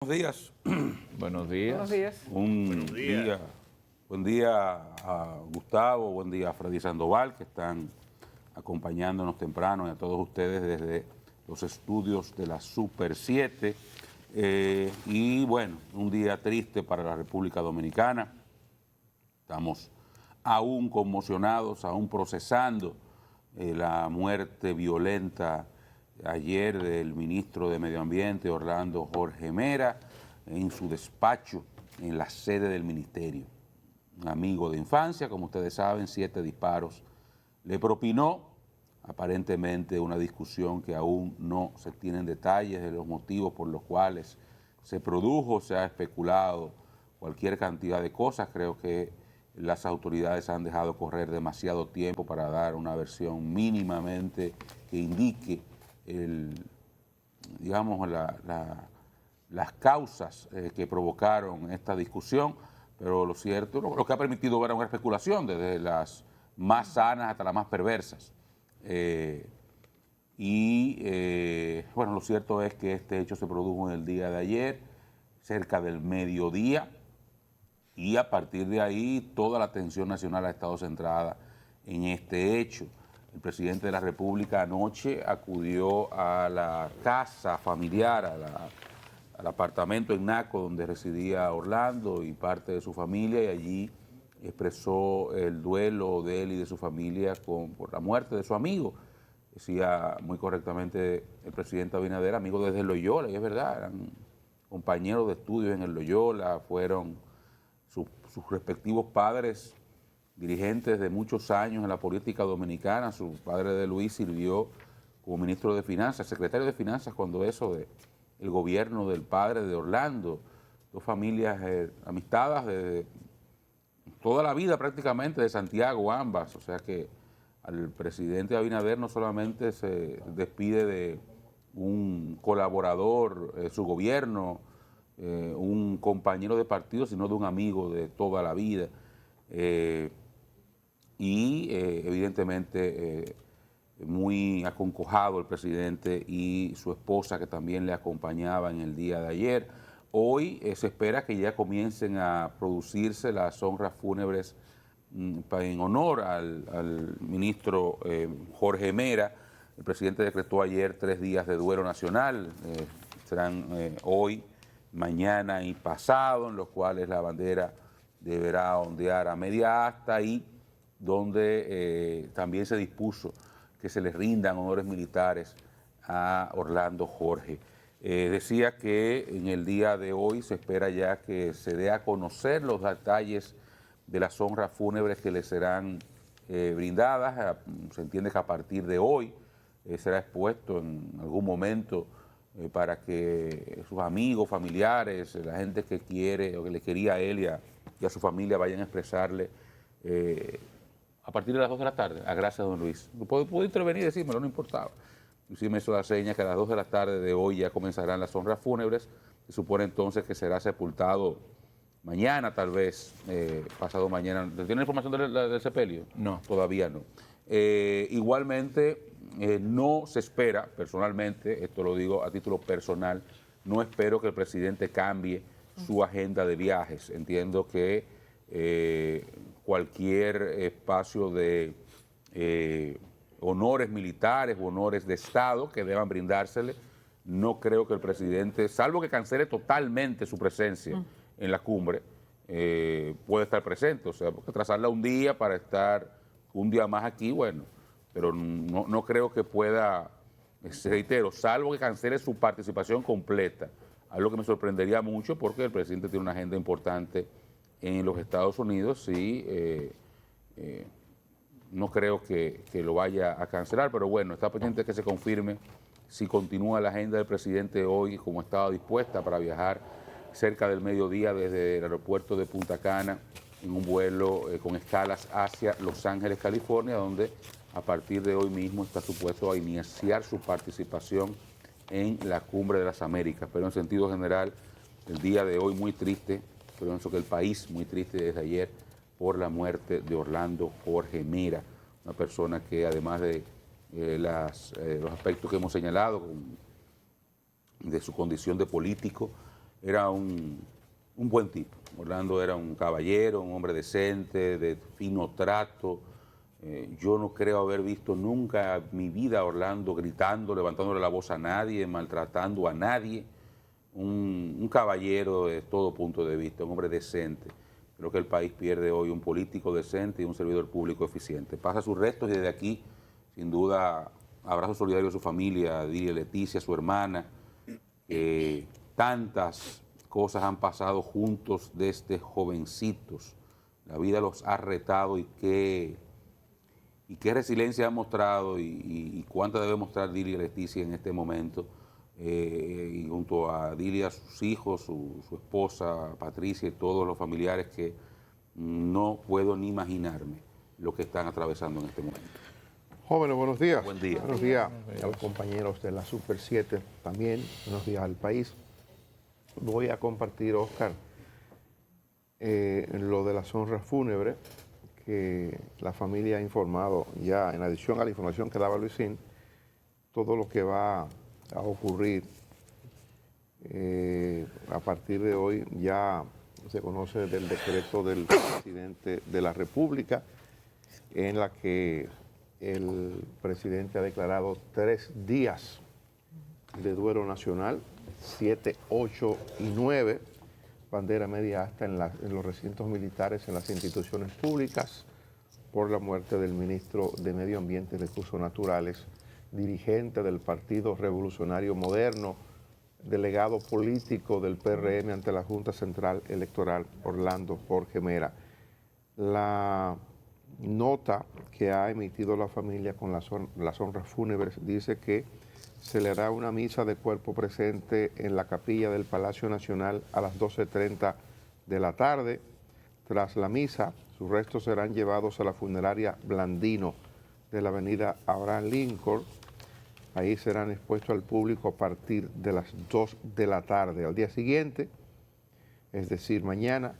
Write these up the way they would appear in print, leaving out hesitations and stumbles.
Buenos días. Buenos días. Buenos días. Buen día a Gustavo, buen día a Freddy Sandoval, que están acompañándonos temprano, y a todos ustedes desde los estudios de la Super 7. Y bueno, un día triste para la República Dominicana. Estamos aún conmocionados, aún procesando la muerte violenta ayer del ministro de Medio Ambiente, Orlando Jorge Mera, en su despacho, en la sede del ministerio. Un amigo de infancia, como ustedes saben, 7 disparos le propinó, aparentemente una discusión que aún no se tienen detalles de los motivos por los cuales se produjo, se ha especulado cualquier cantidad de cosas. Creo que las autoridades han dejado correr demasiado tiempo para dar una versión mínimamente que indique las causas que provocaron esta discusión, pero lo cierto, lo que ha permitido ver una especulación desde las más sanas hasta las más perversas. Bueno, lo cierto es que este hecho se produjo en el día de ayer, cerca del mediodía, y a partir de ahí toda la atención nacional ha estado centrada en este hecho. El presidente de la República anoche acudió a la casa familiar, al apartamento en Naco donde residía Orlando y parte de su familia, y allí expresó el duelo de él y de su familia por la muerte de su amigo. Decía muy correctamente el presidente Abinader, amigo desde Loyola, y es verdad, eran compañeros de estudios en el Loyola, fueron sus respectivos padres dirigentes de muchos años en la política dominicana. Su padre de Luis sirvió como ministro de Finanzas, secretario de Finanzas cuando eso el gobierno del padre de Orlando. Dos familias amistadas de toda la vida prácticamente, de Santiago ambas. O sea que al presidente Abinader no solamente se despide de un colaborador de su gobierno, un compañero de partido, sino de un amigo de toda la vida. Evidentemente muy aconcojado el presidente y su esposa, que también le acompañaba en el día de ayer. Hoy se espera que ya comiencen a producirse las honras fúnebres en honor al ministro Jorge Mera. El presidente decretó ayer 3 días de duelo nacional, serán hoy, mañana y pasado, en los cuales la bandera deberá ondear a media asta, y donde también se dispuso que se les rindan honores militares a Orlando Jorge. Decía que en el día de hoy se espera ya que se dé a conocer los detalles de las honras fúnebres que le serán brindadas. Se entiende que a partir de hoy será expuesto en algún momento para que sus amigos, familiares, la gente que quiere o que le quería a él y a su familia vayan a expresarle a partir de las 2 de la tarde, a gracias don Luis. Puedo intervenir y decírmelo, no importaba. Inclusive me hizo la seña que a las 2 de la tarde de hoy ya comenzarán las honras fúnebres. Se supone entonces que será sepultado mañana, tal vez, pasado mañana. ¿Tiene información del sepelio? No. Todavía no. Igualmente, no se espera, personalmente, esto lo digo a título personal, no espero que el presidente cambie su agenda de viajes. Entiendo que cualquier espacio de honores militares o honores de Estado que deban brindársele, no creo que el presidente, salvo que cancele totalmente su presencia en la cumbre, puede estar presente. O sea, porque trazarla un día para estar un día más aquí, bueno, pero no creo que pueda, reitero, salvo que cancele su participación completa, algo que me sorprendería mucho porque el presidente tiene una agenda importante en los Estados Unidos y no creo que lo vaya a cancelar, pero bueno, está pendiente que se confirme si continúa la agenda del presidente hoy como estaba dispuesta para viajar cerca del mediodía desde el aeropuerto de Punta Cana en un vuelo con escalas hacia Los Ángeles, California, donde a partir de hoy mismo está supuesto a iniciar su participación en la Cumbre de las Américas. Pero en sentido general, el día de hoy muy triste, pero pienso que el país muy triste desde ayer por la muerte de Orlando Jorge Mera, una persona que además de los aspectos que hemos señalado, de su condición de político, era un buen tipo. Orlando era un caballero, un hombre decente, de fino trato. Yo no creo haber visto nunca en mi vida a Orlando gritando, levantándole la voz a nadie, maltratando a nadie. Un caballero de todo punto de vista, un hombre decente. Creo que el país pierde hoy un político decente y un servidor público eficiente. Pasa sus restos y desde aquí, sin duda, abrazo solidario a su familia, a Dilia Leticia, a su hermana. Tantas cosas han pasado juntos desde jovencitos. La vida los ha retado y qué resiliencia ha mostrado y cuánta debe mostrar Dilia Leticia en este momento. Y junto a Dilia, sus hijos, su esposa Patricia y todos los familiares que no puedo ni imaginarme lo que están atravesando en este momento. Jóvenes, buenos días. Buen día. Buenos días a los compañeros de la Super 7 también. Buenos días al país. Voy a compartir, Oscar, lo de las honras fúnebres que la familia ha informado ya, en adición a la información que daba Luisín, todo lo que va a ocurrir a partir de hoy. Ya se conoce del decreto del presidente de la República, en la que el presidente ha declarado 3 días de duelo nacional, 7, 8 y 9, bandera media hasta en los recintos militares, en las instituciones públicas, por la muerte del ministro de Medio Ambiente y Recursos Naturales, dirigente del Partido Revolucionario Moderno, delegado político del PRM ante la Junta Central Electoral, Orlando Jorge Mera. La nota que ha emitido la familia con las honras fúnebres dice que se le hará una misa de cuerpo presente en la capilla del Palacio Nacional a las 12:30 de la tarde. Tras la misa, sus restos serán llevados a la funeraria Blandino de la avenida Abraham Lincoln. Ahí serán expuestos al público a partir de las 2 de la tarde. Al día siguiente, es decir, mañana,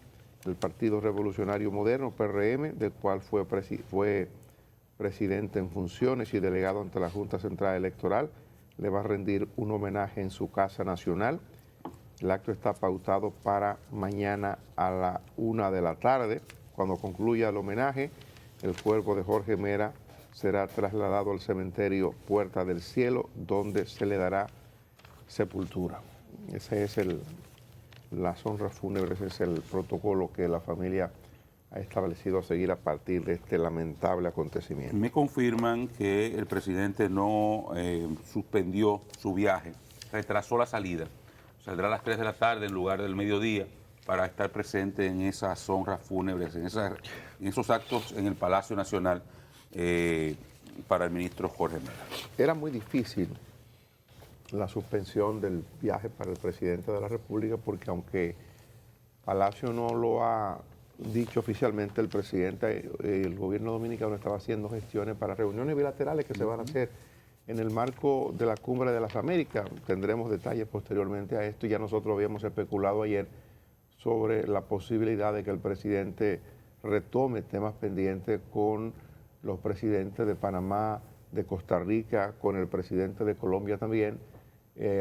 el Partido Revolucionario Moderno, PRM, del cual fue presidente en funciones y delegado ante la Junta Central Electoral, le va a rendir un homenaje en su Casa Nacional. El acto está pautado para mañana a la 1 de la tarde. Cuando concluya el homenaje, el cuerpo de Jorge Mera será trasladado al cementerio Puerta del Cielo, donde se le dará sepultura. Ese es las honras fúnebres, es el protocolo que la familia ha establecido a seguir a partir de este lamentable acontecimiento. Me confirman que el presidente no suspendió su viaje, retrasó la salida. Saldrá a las 3 de la tarde en lugar del mediodía para estar presente en esas honras fúnebres, en esos actos en el Palacio Nacional para el ministro Jorge Mera. Era muy difícil la suspensión del viaje para el presidente de la República porque aunque Palacio no lo ha dicho oficialmente, el presidente, el gobierno dominicano estaba haciendo gestiones para reuniones bilaterales que se van a hacer en el marco de la Cumbre de las Américas. Tendremos detalles posteriormente a esto. Ya nosotros habíamos especulado ayer sobre la posibilidad de que el presidente retome temas pendientes con los presidentes de Panamá, de Costa Rica, con el presidente de Colombia también.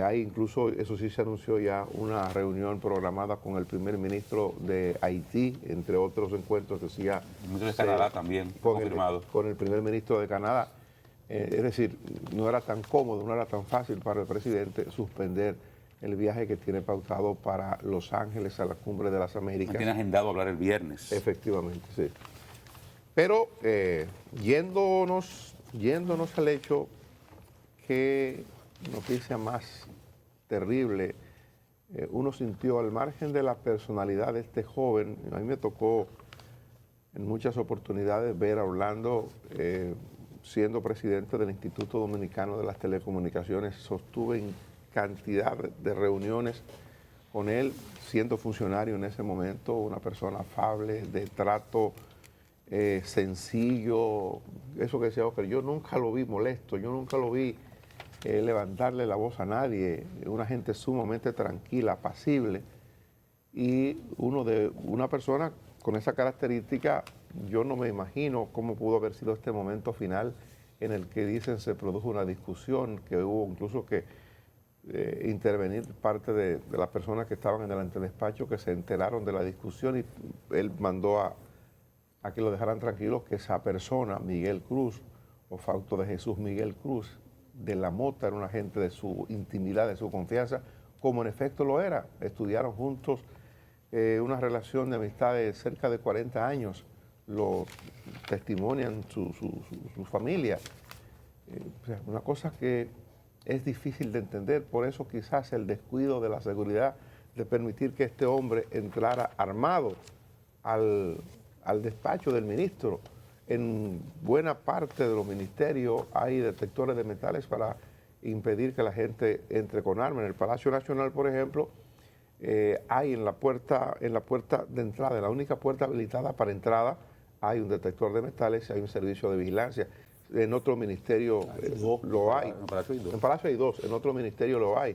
Hay incluso, eso sí se anunció ya, una reunión programada con el primer ministro de Haití, entre otros encuentros que sí ya... El ministro de Canadá también, confirmado. Con el primer ministro de Canadá. Es decir, no era tan cómodo, no era tan fácil para el presidente suspender el viaje que tiene pautado para Los Ángeles a la Cumbre de las Américas. Tiene agendado hablar el viernes. Efectivamente, sí. Pero yéndonos al hecho, qué noticia más terrible uno sintió al margen de la personalidad de este joven. A mí me tocó en muchas oportunidades ver a Orlando siendo presidente del Instituto Dominicano de las Telecomunicaciones. Sostuve en cantidad de reuniones con él, siendo funcionario en ese momento, una persona afable, de trato sencillo. Eso que decía Oscar, yo nunca lo vi molesto, yo nunca lo vi levantarle la voz a nadie, una gente sumamente tranquila, apacible, y una persona con esa característica. Yo no me imagino cómo pudo haber sido este momento final en el que dicen se produjo una discusión, que hubo incluso que intervenir parte de las personas que estaban en el antedespacho, que se enteraron de la discusión, y él mandó a que lo dejaran tranquilos, que esa persona, Miguel Cruz, o Fausto de Jesús Miguel Cruz, de la Mota, era una gente de su intimidad, de su confianza, como en efecto lo era. Estudiaron juntos, una relación de amistad de cerca de 40 años, lo testimonian su familia. O sea, una cosa que es difícil de entender, por eso quizás el descuido de la seguridad de permitir que este hombre entrara armado al despacho del ministro. En buena parte de los ministerios hay detectores de metales para impedir que la gente entre con armas. En el Palacio Nacional, por ejemplo, hay en la puerta de entrada, en la única puerta habilitada para entrada, hay un detector de metales y hay un servicio de vigilancia. En otro ministerio lo hay. En Palacio hay dos, en otro ministerio lo hay.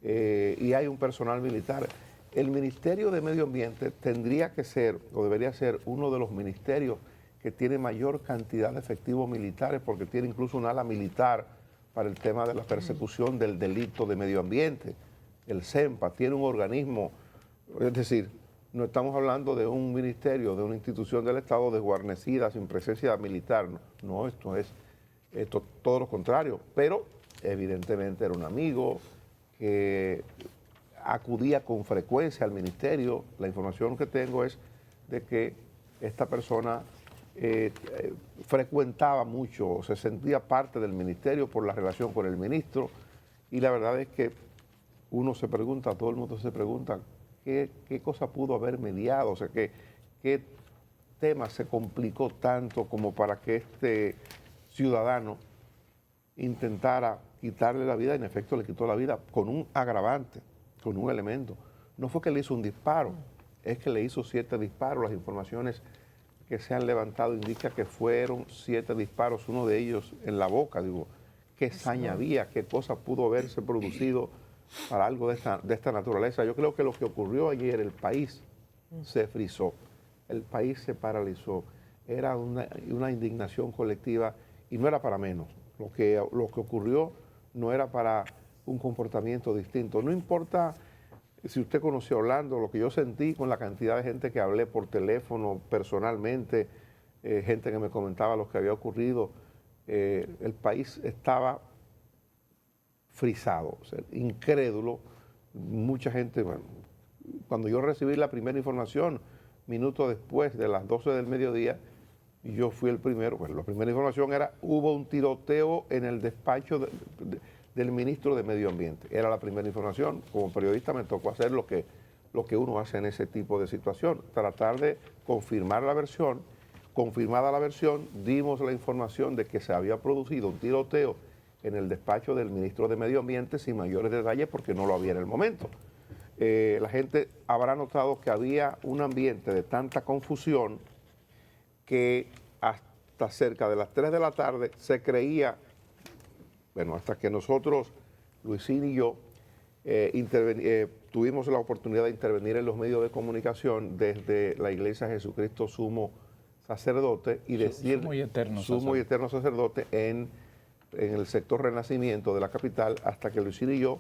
Y hay un personal militar. El Ministerio de Medio Ambiente tendría que ser, o debería ser, uno de los ministerios que tiene mayor cantidad de efectivos militares, porque tiene incluso un ala militar para el tema de la persecución del delito de medio ambiente. El CEMPA tiene un organismo, es decir, no estamos hablando de un ministerio, de una institución del Estado desguarnecida, sin presencia militar. No, esto es todo lo contrario. Pero evidentemente era un amigo que acudía con frecuencia al ministerio. La información que tengo es de que esta persona frecuentaba mucho, se sentía parte del ministerio por la relación con el ministro, y la verdad es que uno se pregunta, todo el mundo se pregunta, ¿qué cosa pudo haber mediado? O sea, ¿qué tema se complicó tanto como para que este ciudadano intentara quitarle la vida? En efecto, le quitó la vida con un agravante, con un elemento. No fue que le hizo un disparo, es que le hizo 7 disparos. Las informaciones que se han levantado indican que fueron 7 disparos, uno de ellos en la boca. Digo, ¿qué saña había? ¿Qué cosa pudo haberse producido para algo de esta naturaleza? Yo creo que lo que ocurrió ayer, el país se frizó, el país se paralizó. Era una indignación colectiva y no era para menos. Lo que ocurrió no era para un comportamiento distinto. No importa si usted conoció a Orlando, lo que yo sentí con la cantidad de gente que hablé por teléfono, personalmente, gente que me comentaba lo que había ocurrido, el país estaba frisado, o sea, incrédulo. Mucha gente, bueno, cuando yo recibí la primera información, minutos después de las 12 del mediodía, yo fui el primero. Bueno, la primera información era: hubo un tiroteo en el despacho del ministro de Medio Ambiente. Era la primera información. Como periodista me tocó hacer lo que uno hace en ese tipo de situación, tratar de confirmar la versión. Confirmada la versión, dimos la información de que se había producido un tiroteo en el despacho del ministro de Medio Ambiente, sin mayores detalles porque no lo había en el momento. La gente habrá notado que había un ambiente de tanta confusión que hasta cerca de las 3 de la tarde se creía, bueno, hasta que nosotros, Luisín y yo, tuvimos la oportunidad de intervenir en los medios de comunicación desde la Iglesia Jesucristo Sumo Sacerdote y decir Sumo y eterno sacerdote en el sector Renacimiento de la capital, hasta que Luisín y yo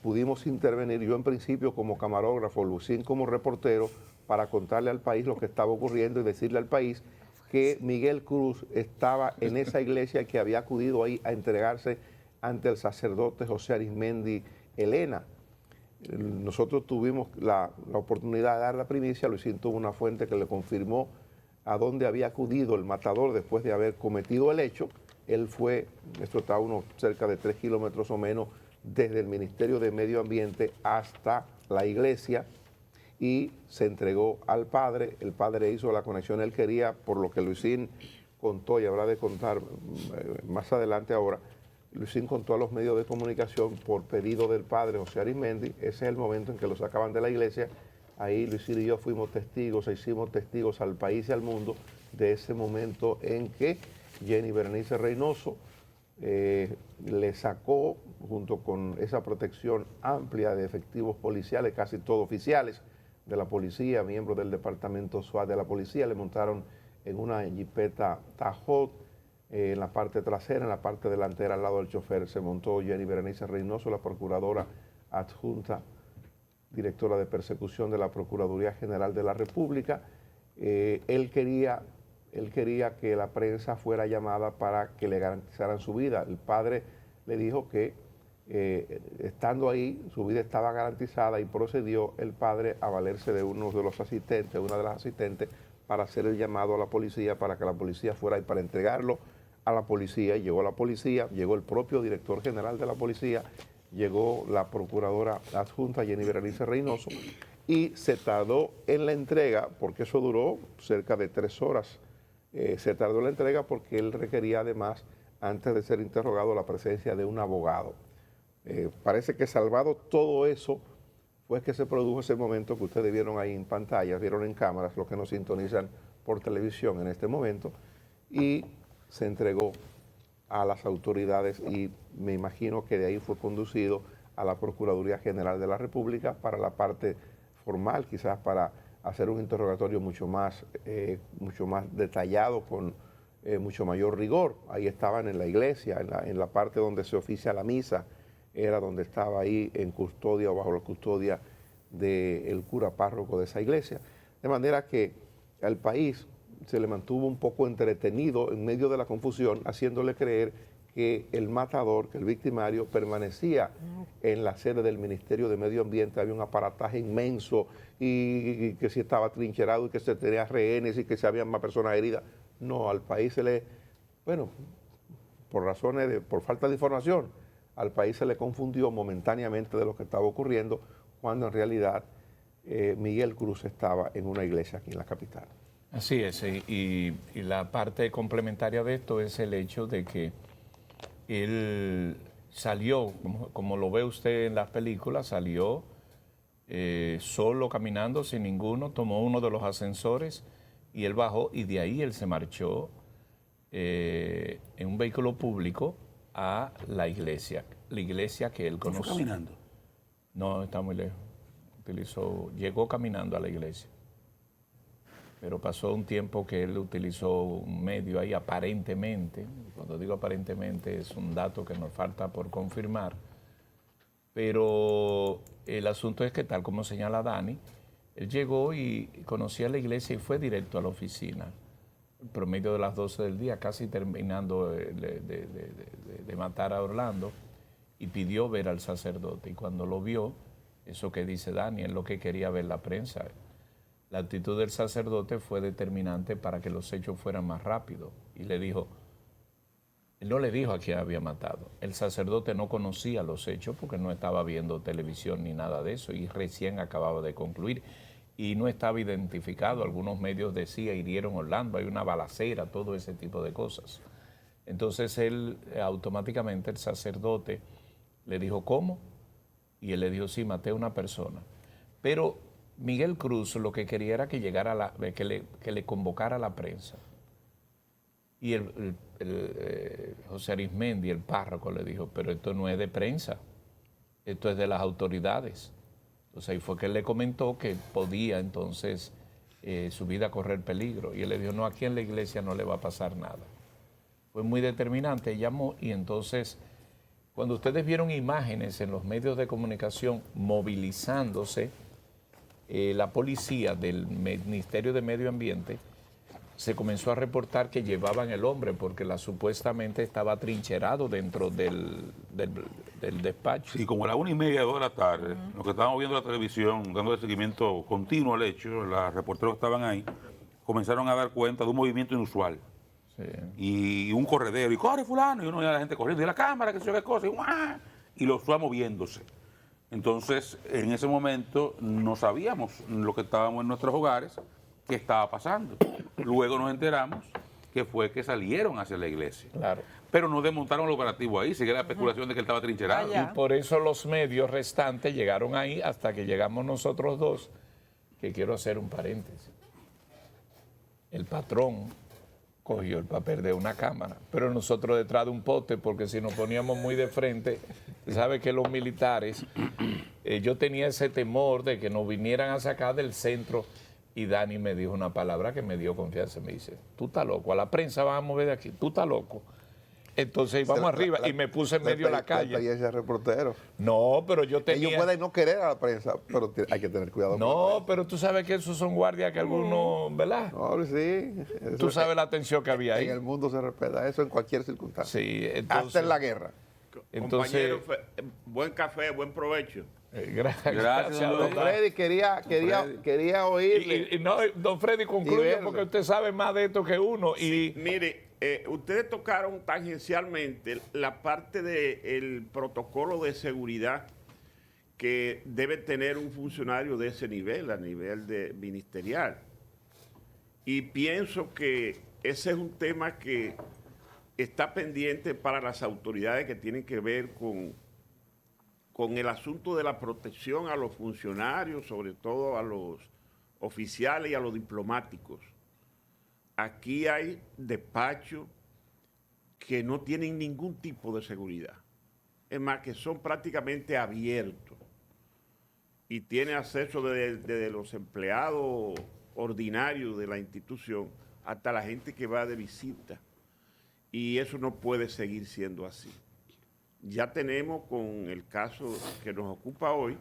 pudimos intervenir, yo en principio como camarógrafo, Luisín como reportero, para contarle al país lo que estaba ocurriendo y decirle al país que Miguel Cruz estaba en esa iglesia y que había acudido ahí a entregarse ante el sacerdote José Arismendi Elena. Nosotros tuvimos la oportunidad de dar la primicia. Luisín tuvo una fuente que le confirmó a dónde había acudido el matador después de haber cometido el hecho. Él fue, esto está a unos cerca de 3 kilómetros o menos, desde el Ministerio de Medio Ambiente hasta la iglesia, y se entregó al padre. El padre hizo la conexión él quería, por lo que Luisín contó, y habrá de contar más adelante ahora. Luisín contó a los medios de comunicación por pedido del padre José Arismendi. Ese es el momento en que lo sacaban de la iglesia. Ahí Luisín y yo fuimos testigos, hicimos testigos al país y al mundo de ese momento en que Jenny Berenice Reynoso le sacó, junto con esa protección amplia de efectivos policiales, casi todos oficiales de la policía, miembros del departamento SWAT de la policía, le montaron en una jipeta Tahoe, en la parte trasera, en la parte delantera, al lado del chofer, se montó Jenny Berenice Reynoso, la procuradora adjunta, directora de persecución de la Procuraduría General de la República. Él quería que la prensa fuera llamada para que le garantizaran su vida. El padre le dijo que estando ahí, su vida estaba garantizada, y procedió el padre a valerse de uno de los asistentes, una de las asistentes, para hacer el llamado a la policía, para que la policía fuera y para entregarlo a la policía. Y llegó la policía, llegó el propio director general de la policía, llegó la procuradora adjunta Jenny Berenice Reynoso, y se tardó en la entrega, porque eso duró cerca de 3 horas. Se tardó en la entrega porque él requería además, antes de ser interrogado, la presencia de un abogado. Parece que salvado todo eso, fue que se produjo ese momento que ustedes vieron ahí en pantalla, vieron en cámaras, los que nos sintonizan por televisión en este momento, y se entregó a las autoridades, y me imagino que de ahí fue conducido a la Procuraduría General de la República para la parte formal, quizás para hacer un interrogatorio mucho más detallado, con mucho mayor rigor. Ahí estaban en la iglesia, en la parte donde se oficia la misa, era donde estaba ahí en custodia o bajo la custodia del cura párroco de esa iglesia. De manera que al país se le mantuvo un poco entretenido en medio de la confusión, haciéndole creer que el matador, que el victimario, permanecía en la sede del Ministerio de Medio Ambiente. Había un aparataje inmenso, y que si estaba trincherado, y que se tenía rehenes, y que se habían más personas heridas. No, al país se le, bueno, por falta de información, al país se le confundió momentáneamente de lo que estaba ocurriendo, cuando en realidad Miguel Cruz estaba en una iglesia aquí en la capital. Así es, y la parte complementaria de esto es el hecho de que él salió, como lo ve usted en las películas, salió solo caminando, sin ninguno, tomó uno de los ascensores y él bajó, y de ahí él se marchó en un vehículo público a la iglesia que él conoció. ¿Fue caminando? No, está muy lejos. Llegó caminando a la iglesia. Pero pasó un tiempo que él utilizó un medio ahí, aparentemente. Cuando digo aparentemente, es un dato que nos falta por confirmar. Pero el asunto es que, tal como señala Dani, él llegó y conocía la iglesia y fue directo a la oficina. El promedio de las 12 del día, casi terminando de matar a Orlando, y pidió ver al sacerdote. Y cuando lo vio, eso que dice Dani, es lo que quería ver la prensa. La actitud del sacerdote fue determinante para que los hechos fueran más rápidos. Y le dijo, él no le dijo a quién había matado. El sacerdote no conocía los hechos porque no estaba viendo televisión ni nada de eso, y recién acababa de concluir. Y no estaba identificado. Algunos medios decían, hirieron a Orlando, hay una balacera, todo ese tipo de cosas. Entonces él, automáticamente, el sacerdote le dijo, ¿cómo? Y él le dijo, sí, maté a una persona. Pero Miguel Cruz lo que quería era que llegara que le convocara a la prensa. Y José Arismendi, el párroco, le dijo, pero esto no es de prensa, esto es de las autoridades. Entonces ahí fue que él le comentó que podía entonces su vida correr peligro. Y él le dijo, no, aquí en la iglesia no le va a pasar nada. Fue muy determinante, llamó, y entonces, cuando ustedes vieron imágenes en los medios de comunicación movilizándose, la policía del Ministerio de Medio Ambiente se comenzó a reportar que llevaban el hombre porque supuestamente estaba trincherado dentro del despacho. Sí, como a las 1:30, 2 de la tarde, los que estábamos viendo la televisión, dando seguimiento continuo al hecho, los reporteros que estaban ahí, comenzaron a dar cuenta de un movimiento inusual. Sí. Y un corredero, y corre fulano, y uno veía a la gente corriendo, y la cámara, que se qué cosa, y los fue moviéndose. Entonces, en ese momento no sabíamos lo que estábamos en nuestros hogares, qué estaba pasando. Luego nos enteramos que fue que salieron hacia la iglesia. Claro. Pero no desmontaron el operativo ahí, sigue la especulación de que él estaba trincherado. Y por eso los medios restantes llegaron ahí hasta que llegamos nosotros dos, que quiero hacer un paréntesis. El patrón cogió el papel de una cámara, pero nosotros detrás de un poste, porque si nos poníamos muy de frente, sabe que los militares, yo tenía ese temor de que nos vinieran a sacar del centro, Y Dani me dijo una palabra que me dio confianza. Me dice, tú estás loco, a la prensa van a mover de aquí, tú estás loco. Entonces íbamos arriba y me puse en medio de la calle. La experiencia de reportero. No, pero yo tenía... Ellos pueden no querer a la prensa, pero hay que tener cuidado con la No, prensa. pero tú sabes que esos son guardias que algunos, ¿verdad? No, sí. Tú sabes la atención que había ahí. En el mundo se respeta eso en cualquier circunstancia. Sí, entonces... Hasta en la guerra. Entonces... Compañero, buen café, buen provecho. Gracias, don Don Freddy, quería oírle. Y no, don Freddy, concluye verlo. porque usted sabe más de esto que uno. Sí, Y mire, ustedes tocaron tangencialmente la parte del protocolo de seguridad que debe tener un funcionario de ese nivel, a nivel ministerial. Y pienso que ese es un tema que está pendiente para las autoridades que tienen que ver con el asunto de la protección a los funcionarios, sobre todo a los oficiales y a los diplomáticos. Aquí hay despachos que no tienen ningún tipo de seguridad. Es más, que son prácticamente abiertos y tiene acceso desde los empleados ordinarios de la institución hasta la gente que va de visita. Y eso no puede seguir siendo así. Ya tenemos, con el caso que nos ocupa hoy,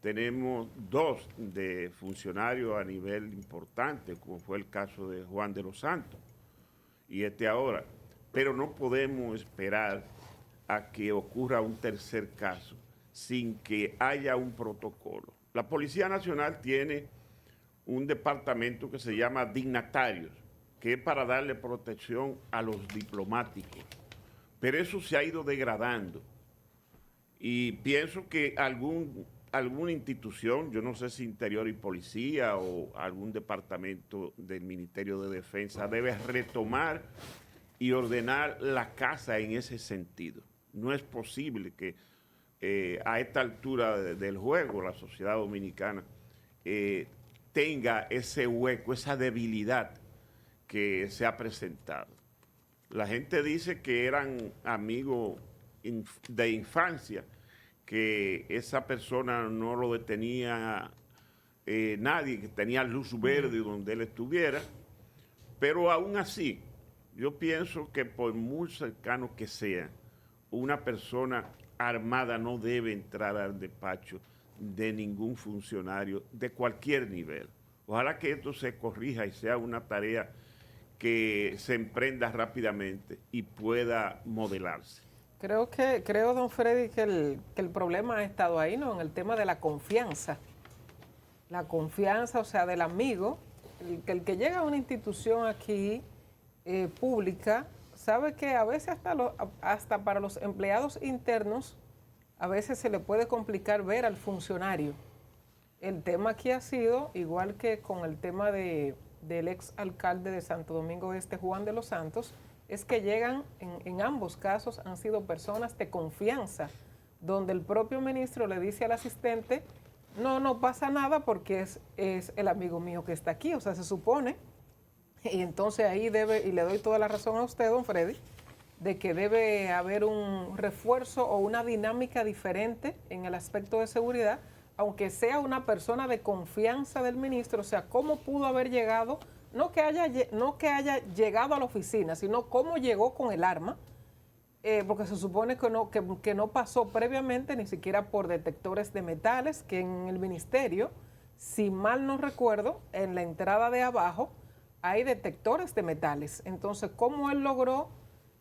tenemos 2 de funcionarios a nivel importante, como fue el caso de Juan de los Santos y ahora. Pero no podemos esperar a que ocurra un tercer caso sin que haya un protocolo. La Policía Nacional tiene un departamento que se llama dignatarios, que es para darle protección a los diplomáticos. Pero eso se ha ido degradando. Y pienso que alguna institución, yo no sé si Interior y Policía o algún departamento del Ministerio de Defensa, debe retomar y ordenar la casa en ese sentido. No es posible que a esta altura del juego la sociedad dominicana tenga ese hueco, esa debilidad que se ha presentado. La gente dice que eran amigos de infancia, que esa persona no lo detenía nadie, que tenía luz verde donde él estuviera, pero aún así, yo pienso que por muy cercano que sea, una persona armada no debe entrar al despacho de ningún funcionario de cualquier nivel. Ojalá que esto se corrija y sea una tarea que se emprenda rápidamente y pueda modelarse. Creo, don Freddy, que el problema ha estado ahí, ¿no? En el tema de la confianza. La confianza, o sea, del amigo, el que llega a una institución aquí pública, sabe que a veces hasta para los empleados internos, a veces se le puede complicar ver al funcionario. El tema aquí ha sido, igual que con el tema del ex alcalde de Santo Domingo Este, Juan de los Santos, es que llegan, en ambos casos, han sido personas de confianza, donde el propio ministro le dice al asistente, no pasa nada porque es el amigo mío que está aquí, o sea, se supone, y entonces ahí debe, y le doy toda la razón a usted, don Freddy, de que debe haber un refuerzo o una dinámica diferente en el aspecto de seguridad, aunque sea una persona de confianza del ministro, o sea, cómo pudo haber llegado, no que haya llegado a la oficina, sino cómo llegó con el arma, porque se supone que no pasó previamente ni siquiera por detectores de metales, que en el ministerio, si mal no recuerdo, en la entrada de abajo hay detectores de metales. Entonces, ¿cómo él logró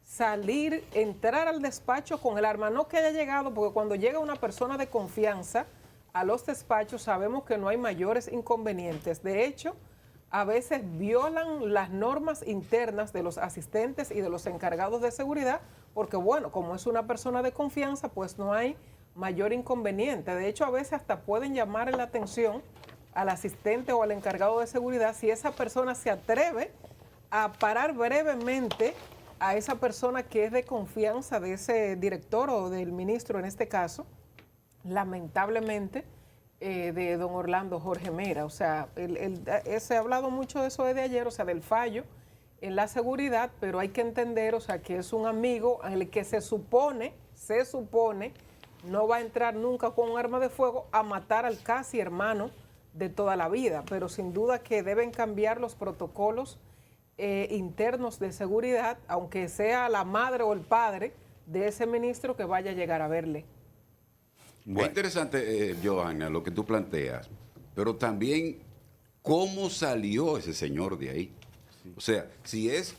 salir, entrar al despacho con el arma? No que haya llegado, porque cuando llega una persona de confianza a los despachos sabemos que no hay mayores inconvenientes. De hecho, a veces violan las normas internas de los asistentes y de los encargados de seguridad, porque bueno, como es una persona de confianza, pues no hay mayor inconveniente. De hecho, a veces hasta pueden llamar la atención al asistente o al encargado de seguridad si esa persona se atreve a parar brevemente a esa persona que es de confianza de ese director o del ministro en este caso, lamentablemente, de don Orlando Jorge Mera. O sea, se ha hablado mucho de eso desde ayer, o sea, del fallo en la seguridad, pero hay que entender, o sea, que es un amigo en el que se supone, no va a entrar nunca con un arma de fuego a matar al casi hermano de toda la vida, pero sin duda que deben cambiar los protocolos internos de seguridad, aunque sea la madre o el padre de ese ministro que vaya a llegar a verle. Bueno. Es interesante, Johanna, lo que tú planteas, pero también cómo salió ese señor de ahí. Sí. O sea, si es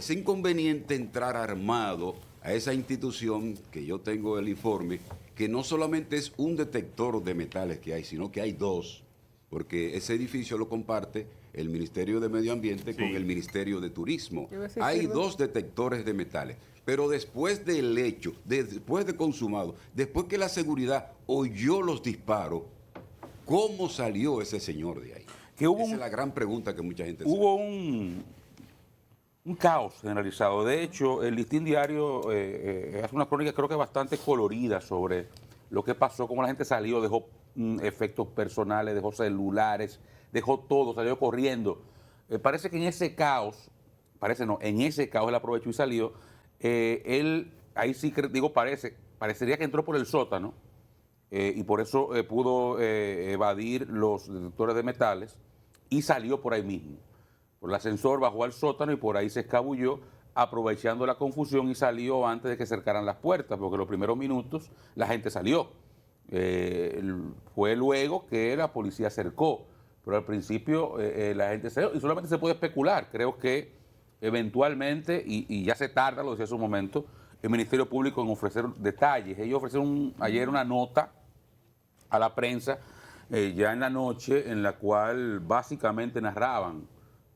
inconveniente entrar armado a esa institución, que yo tengo el informe, que no solamente es un detector de metales que hay, sino que hay dos, porque ese edificio lo comparte el Ministerio de Medio Ambiente con el Ministerio de Turismo. Hay dos detectores de metales. Pero después del hecho, después de consumado, después que la seguridad oyó los disparos, ¿cómo salió ese señor de ahí? Esa es la gran pregunta que mucha gente hubo un caos generalizado. De hecho, el Listín Diario hace una crónica creo que bastante colorida sobre lo que pasó, cómo la gente salió, dejó efectos personales, dejó celulares, dejó todo, salió corriendo. Parece que en ese caos, en ese caos él aprovechó y salió. Él, ahí sí digo parecería que entró por el sótano y por eso pudo evadir los detectores de metales y salió por ahí mismo. Por el ascensor bajó al sótano y por ahí se escabulló, aprovechando la confusión, y salió antes de que cercaran las puertas, porque los primeros minutos la gente salió. Fue luego que la policía acercó, pero al principio la gente salió y solamente se puede especular. Creo que eventualmente, y ya se tarda, lo decía hace un momento, el Ministerio Público en ofrecer detalles. Ellos ofrecieron ayer una nota a la prensa, ya en la noche, en la cual básicamente narraban,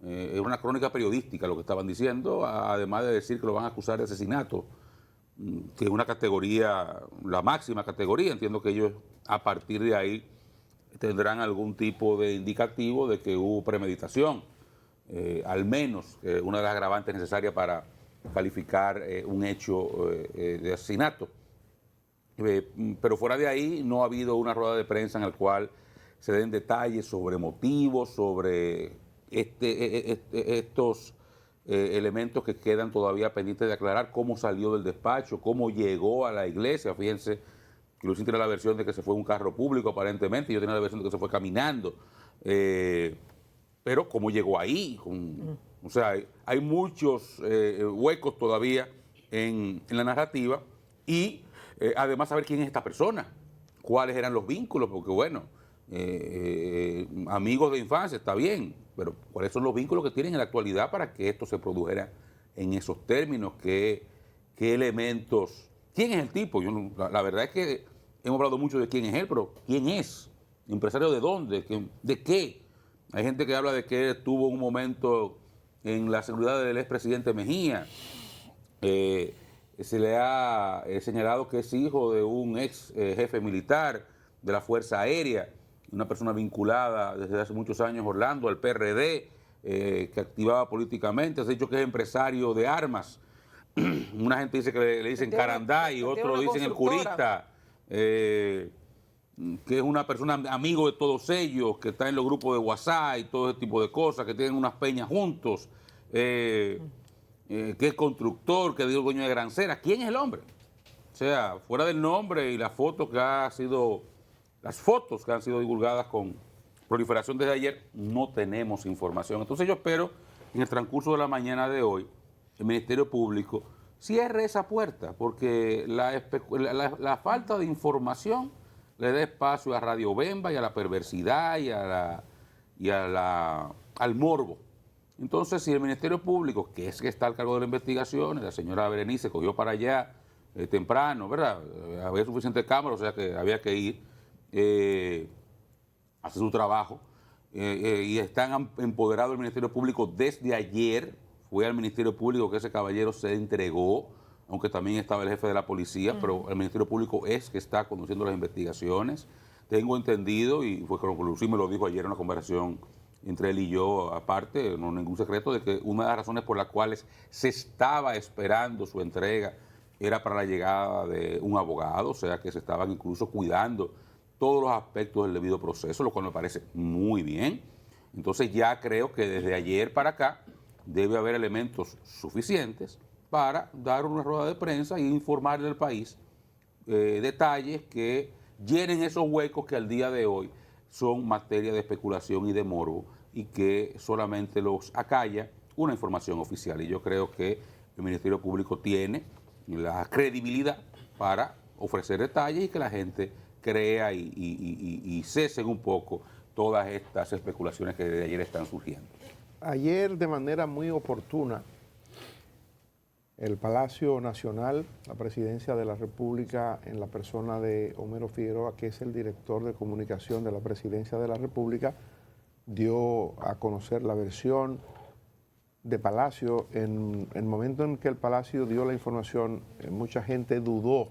era una crónica periodística lo que estaban diciendo, además de decir que lo van a acusar de asesinato, que es una categoría, la máxima categoría. Entiendo que ellos a partir de ahí tendrán algún tipo de indicativo de que hubo premeditación. Al menos una de las agravantes necesarias para calificar un hecho de asesinato. Pero fuera de ahí no ha habido una rueda de prensa en la cual se den detalles sobre motivos, sobre estos elementos que quedan todavía pendientes de aclarar, cómo salió del despacho, cómo llegó a la iglesia. Fíjense que Luis tiene la versión de que se fue en un carro público aparentemente, yo tenía la versión de que se fue caminando. Pero cómo llegó ahí, o sea, hay muchos huecos todavía en la narrativa, y además saber quién es esta persona, cuáles eran los vínculos, porque bueno, amigos de infancia está bien, pero cuáles son los vínculos que tienen en la actualidad para que esto se produjera en esos términos, qué elementos, quién es el tipo. La verdad es que hemos hablado mucho de quién es él, pero ¿quién es? ¿Empresario de dónde? ¿De qué? Hay gente que habla de que tuvo un momento en la seguridad del expresidente Mejía. Se le ha señalado que es hijo de un ex jefe militar de la Fuerza Aérea, una persona vinculada desde hace muchos años, Orlando, al PRD, que activaba políticamente. Se ha dicho que es empresario de armas. Una gente dice que le dicen Caranday, otro dicen el Curita. Que es una persona amigo de todos ellos, que está en los grupos de WhatsApp y todo ese tipo de cosas, que tienen unas peñas juntos, que es constructor, que es dueño de granceras. ¿Quién es el hombre? O sea, fuera del nombre y las fotos que han sido divulgadas con proliferación desde ayer, no tenemos información. Entonces yo espero en el transcurso de la mañana de hoy, el Ministerio Público cierre esa puerta, porque la falta de información le da espacio a Radio Bemba y a la perversidad y al morbo. Entonces, si el Ministerio Público, que es que está al cargo de las investigaciones, la señora Berenice cogió para allá temprano, ¿verdad? Había suficiente cámara, o sea que había que ir a hacer su trabajo. Y están empoderados del Ministerio Público desde ayer. Fue al Ministerio Público que ese caballero se entregó, aunque también estaba el jefe de la policía, pero el Ministerio Público es que está conduciendo las investigaciones. Tengo entendido, y fue como Luis me lo dijo ayer en una conversación entre él y yo, aparte, no ningún secreto, de que una de las razones por las cuales se estaba esperando su entrega era para la llegada de un abogado, o sea que se estaban incluso cuidando todos los aspectos del debido proceso, lo cual me parece muy bien. Entonces ya creo que desde ayer para acá debe haber elementos suficientes para dar una rueda de prensa e informarle al país detalles que llenen esos huecos que al día de hoy son materia de especulación y de morbo y que solamente los acalla una información oficial. Y yo creo que el Ministerio Público tiene la credibilidad para ofrecer detalles y que la gente crea y cesen un poco todas estas especulaciones que desde ayer están surgiendo. Ayer, de manera muy oportuna, el Palacio Nacional, la Presidencia de la República, en la persona de Homero Figueroa, que es el director de comunicación de la Presidencia de la República, dio a conocer la versión de Palacio. En el momento en que el Palacio dio la información, mucha gente dudó,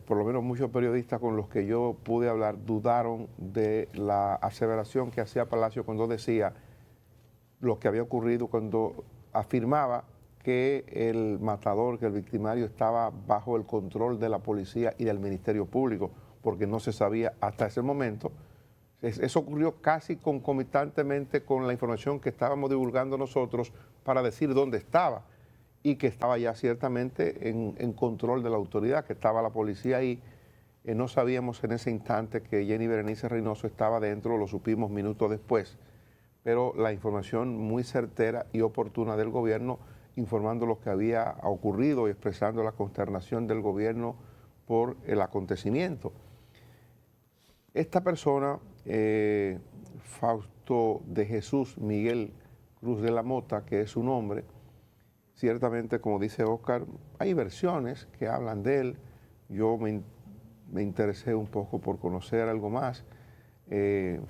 por lo menos muchos periodistas con los que yo pude hablar dudaron de la aseveración que hacía Palacio cuando decía lo que había ocurrido, cuando afirmaba que el matador, que el victimario estaba bajo el control de la policía y del Ministerio Público, porque no se sabía hasta ese momento. Eso ocurrió casi concomitantemente con la información que estábamos divulgando nosotros para decir dónde estaba, y que estaba ya ciertamente en control de la autoridad, que estaba la policía ahí. No sabíamos en ese instante que Jenny Berenice Reynoso estaba dentro, lo supimos minutos después, pero la información muy certera y oportuna del gobierno, informando lo que había ocurrido y expresando la consternación del gobierno por el acontecimiento. Esta persona, Fausto de Jesús Miguel Cruz de la Mota, que es su nombre, ciertamente, como dice Oscar, hay versiones que hablan de él. Yo me interesé un poco por conocer algo más.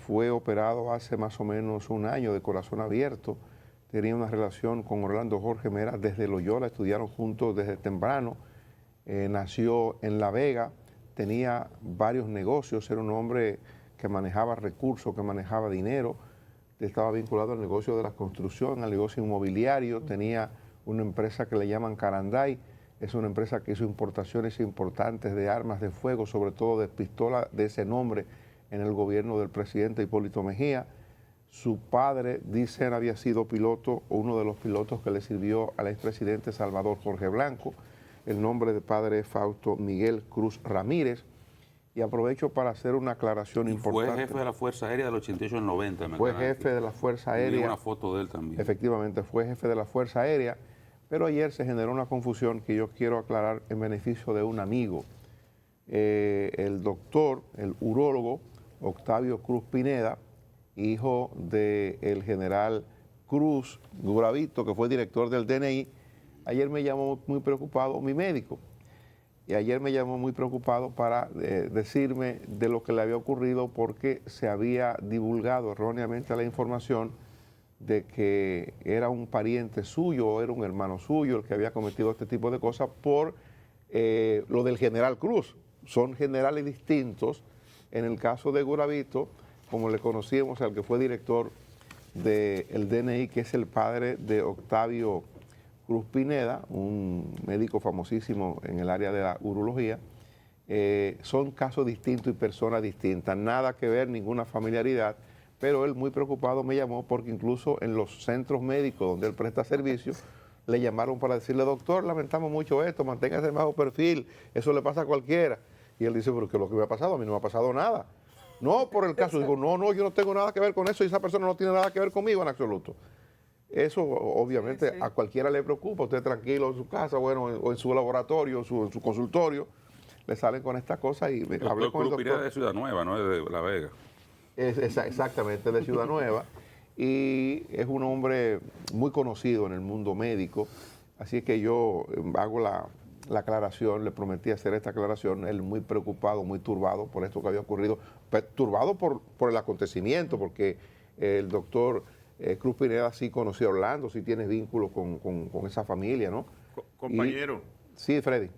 Fue operado hace más o menos un año de corazón abierto. Tenía una relación con Orlando Jorge Mera desde Loyola, estudiaron juntos desde temprano. Nació en La Vega, tenía varios negocios, era un hombre que manejaba recursos, que manejaba dinero, estaba vinculado al negocio de la construcción, al negocio inmobiliario, tenía una empresa que le llaman Caranday, es una empresa que hizo importaciones importantes de armas de fuego, sobre todo de pistolas de ese nombre en el gobierno del presidente Hipólito Mejía. Su padre, dicen, había sido piloto, o uno de los pilotos que le sirvió al expresidente Salvador Jorge Blanco. El nombre de padre es Fausto Miguel Cruz Ramírez. Y aprovecho para hacer una aclaración importante. Fue jefe de la Fuerza Aérea del 88 al 90. Fue jefe de la Fuerza Aérea. Tenía una foto de él también. Efectivamente, fue jefe de la Fuerza Aérea. Pero ayer se generó una confusión que yo quiero aclarar en beneficio de un amigo. El doctor, el urólogo Octavio Cruz Pineda, hijo del general Cruz Duravito, que fue director del DNI, ayer me llamó muy preocupado mi médico. Y ayer me llamó muy preocupado para decirme de lo que le había ocurrido, porque se había divulgado erróneamente la información de que era un pariente suyo o era un hermano suyo el que había cometido este tipo de cosas por lo del general Cruz. Son generales distintos. En el caso de Guravito, como le conocíamos al que fue director del DNI, que es el padre de Octavio Cruz Pineda, un médico famosísimo en el área de la urología, son casos distintos y personas distintas, nada que ver, ninguna familiaridad, pero él muy preocupado me llamó porque incluso en los centros médicos donde él presta servicio, le llamaron para decirle: doctor, lamentamos mucho esto, manténgase en bajo perfil, eso le pasa a cualquiera. Y él dice: pero ¿qué es lo que me ha pasado? A mí no me ha pasado nada. No por el caso, digo, no, yo no tengo nada que ver con eso y esa persona no tiene nada que ver conmigo en absoluto. Eso obviamente sí. A cualquiera le preocupa, usted tranquilo en su casa, bueno, o en su laboratorio, en su consultorio, le salen con estas cosas y me hablé con el doctor. De Ciudad Nueva, no es de La Vega. Exactamente, de Ciudad Nueva, y es un hombre muy conocido en el mundo médico, así que yo hago la aclaración, le prometí hacer esta aclaración, él muy preocupado, muy turbado por esto que había ocurrido, turbado por el acontecimiento, porque el doctor Cruz Pineda sí conoció a Orlando, sí tiene vínculo con esa familia, ¿no? Compañero. Sí, Freddy.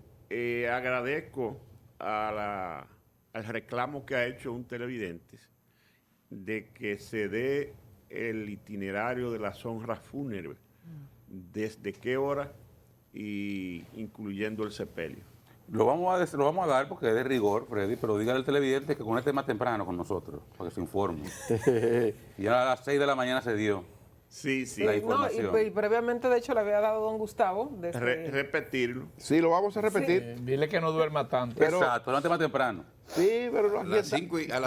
Agradezco al reclamo que ha hecho un televidente de que se dé el itinerario de las honras fúnebres, desde qué hora y incluyendo el sepelio. Lo vamos a dar porque es de rigor, Freddy, pero dígale al televidente que conecte más temprano con nosotros, para que se informe. Ya a las 6 de la mañana se dio. Sí, sí. La No, información. y previamente, de hecho, le había dado don Gustavo. Desde, Repetirlo. Sí, lo vamos a repetir. Dile que no duerma tanto. Pero- Exacto, no más temprano. Sí, pero no, A aquí las está.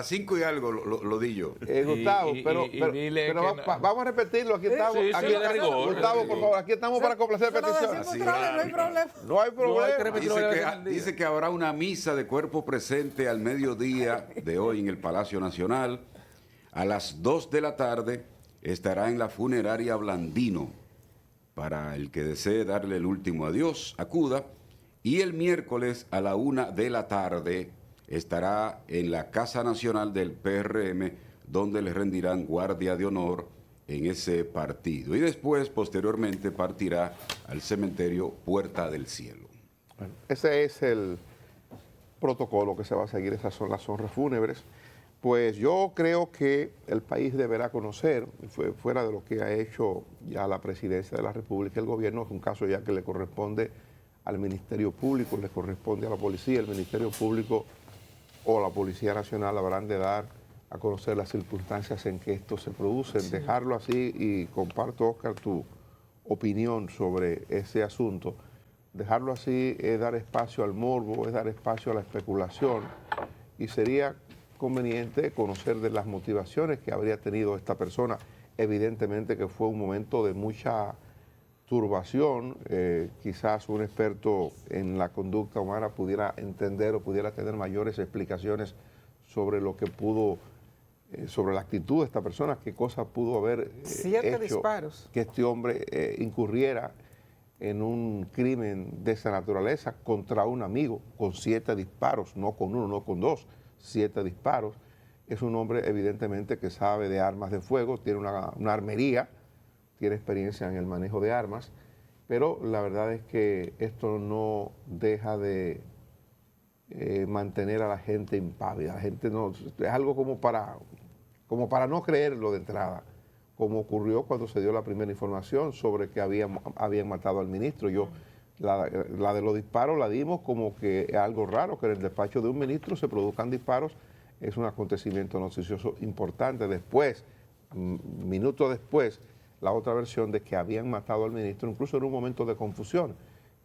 5 y algo lo di yo. Gustavo, Y- pero, y pero- dile pero que no. vamos a repetirlo. Aquí estamos. sí, aquí, de rigor, Gustavo, de por rigor. favor, aquí estamos para complacer se lo peticiones. decimos Así otra vez, va. no hay problema. No hay No hay que problema. repetirlo varias veces al día. Dice que habrá una misa de cuerpo presente al mediodía de hoy en el Palacio Nacional. A las 2 de la tarde estará en la funeraria Blandino. Para el que desee darle el último adiós, acuda. Y el miércoles a la 1 de la tarde estará en la Casa Nacional del PRM, donde le rendirán guardia de honor en ese partido. Y después, posteriormente, partirá al cementerio Puerta del Cielo. Bueno, ese es el protocolo que se va a seguir, esas son las honras fúnebres. Pues yo creo que el país deberá conocer, fuera de lo que ha hecho ya la presidencia de la República, el gobierno, es un caso ya que le corresponde al Ministerio Público, le corresponde a la policía, el Ministerio Público o la Policía Nacional habrán de dar a conocer las circunstancias en que esto se produce, dejarlo así, y comparto, Oscar, tu opinión sobre ese asunto. Dejarlo así es dar espacio al morbo, es dar espacio a la especulación, y sería conveniente conocer de las motivaciones que habría tenido esta persona. Evidentemente que fue un momento de mucha turbación, quizás un experto en la conducta humana pudiera entender o pudiera tener mayores explicaciones sobre lo que pudo, sobre la actitud de esta persona, qué cosas pudo haber 7 hecho disparos. que este hombre incurriera en un crimen de esa naturaleza contra un amigo, con 7 disparos, no con uno, no con 2, 7 disparos. Es un hombre evidentemente que sabe de armas de fuego, tiene una armería, tiene experiencia en el manejo de armas, pero la verdad es que esto no deja de mantener a la gente impávida. La gente no, es algo como para no creerlo de entrada, como ocurrió cuando se dio la primera información sobre que habían matado al ministro. La de los disparos la dimos como que es algo raro, que en el despacho de un ministro se produzcan disparos, es un acontecimiento noticioso importante. Después, minutos después, la otra versión de que habían matado al ministro, incluso en un momento de confusión,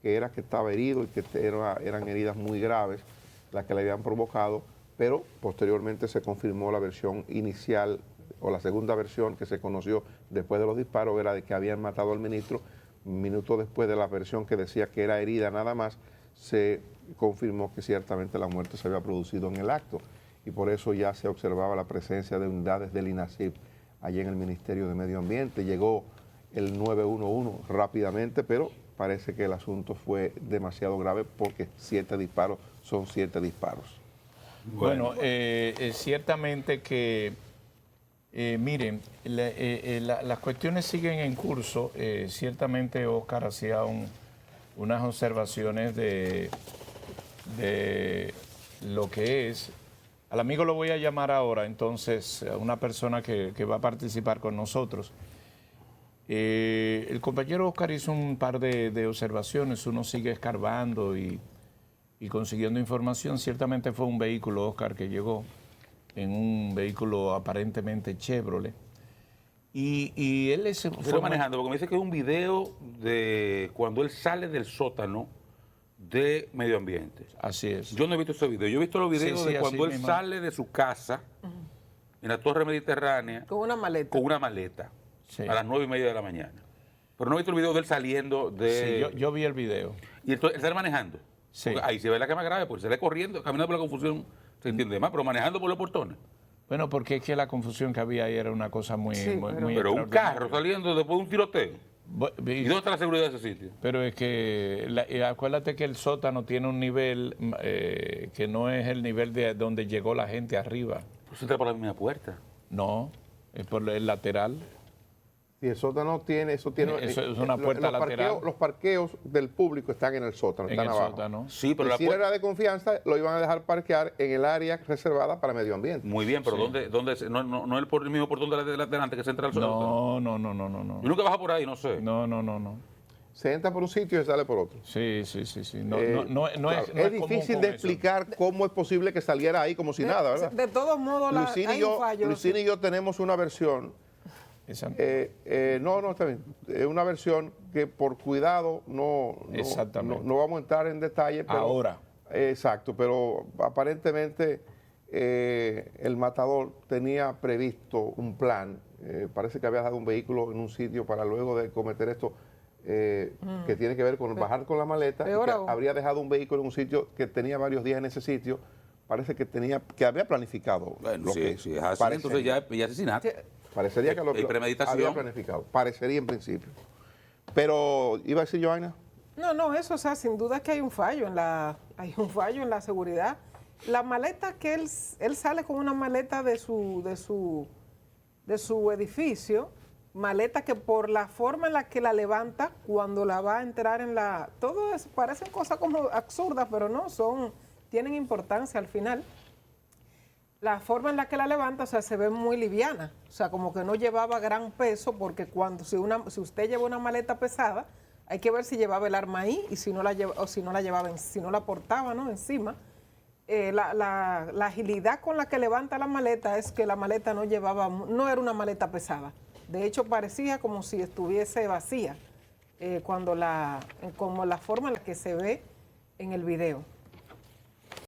que era que estaba herido y que eran heridas muy graves las que le habían provocado, pero posteriormente se confirmó la versión inicial, o la segunda versión que se conoció después de los disparos, era de que habían matado al ministro. Minutos después de la versión que decía que era herida nada más, se confirmó que ciertamente la muerte se había producido en el acto, y por eso ya se observaba la presencia de unidades del INASIP allí en el Ministerio de Medio Ambiente. Llegó el 911 rápidamente, pero parece que el asunto fue demasiado grave porque 7 disparos son 7 disparos. Bueno, ciertamente que, miren, las cuestiones siguen en curso. Ciertamente Oscar hacía unas observaciones de lo que es. Al amigo lo voy a llamar ahora, entonces, a una persona que va a participar con nosotros. El compañero Oscar hizo un par de observaciones, uno sigue escarbando y consiguiendo información. Ciertamente fue un vehículo, Oscar, que llegó en un vehículo aparentemente Chevrolet. Y él es... Estoy manejando, porque me dice que es un video de cuando él sale del sótano de Medio Ambiente. Así es. Yo no he visto ese video. Yo he visto los videos Sí, de cuando así él mismo. sale de su casa en la Torre Mediterránea Con una maleta. con una maleta Sí. a las 9:30 de la mañana. Pero no he visto el video de él saliendo de... Sí, yo vi el video. Y entonces él sale manejando. Sí. Porque ahí se ve la que es más grave, porque se ve corriendo, caminando por la confusión, se entiende más, pero manejando por los portones. Bueno, porque es que la confusión que había ahí era una cosa muy... Sí, muy, pero- muy Pero un extraordinaria. carro saliendo después de un tiroteo. ¿Y dónde está la seguridad de ese sitio? Pero es que, acuérdate que el sótano tiene un nivel que no es el nivel de donde llegó la gente arriba. Pues entra por la misma puerta. No, es por el lateral. Y el sótano tiene, eso tiene... Eso es una puerta lateral. Los parqueos del público están en el sótano, En están el abajo. sótano. Sí, pero Y la si puerta... era de confianza, lo iban a dejar parquear en el área reservada para medio ambiente. Muy bien, pero Sí. ¿dónde no es por el mismo portón de delante que se entra al sótano? No. Yo nunca bajo por ahí, no sé. No. Se entra por un sitio y se sale por otro. Sí. No, Claro, no es común difícil con de eso. explicar cómo es posible que saliera ahí como si nada, ¿verdad? De todos modos, Lucín hay un fallo. y yo tenemos una versión Esa no. No, está bien. Es una versión que por cuidado Exactamente. no vamos a entrar en detalle. Pero, Ahora. Exacto, pero aparentemente el matador tenía previsto un plan. Parece que había dejado un vehículo en un sitio para luego de cometer esto que tiene que ver con bajar con la maleta. Y que habría dejado un vehículo en un sitio que tenía varios días en ese sitio. Parece que había planificado. Bueno, si es así, entonces ya asesinato. Parecería que lo premeditación. había planificado. Parecería en principio. Pero, ¿iba a decir Johanna? No, eso, o sea, sin duda que hay un fallo en la seguridad. La maleta que él sale con una maleta de su edificio, maleta que por la forma en la que la levanta, cuando la va a entrar todo eso parecen cosas como absurdas, pero no, tienen importancia al final. La forma en la que la levanta, o sea, se ve muy liviana, o sea, como que no llevaba gran peso, porque si usted lleva una maleta pesada, hay que ver si llevaba el arma ahí y si no la portaba, ¿no?, encima. La agilidad con la que levanta la maleta es que la maleta no era una maleta pesada. De hecho, parecía como si estuviese vacía, como la forma en la que se ve en el video.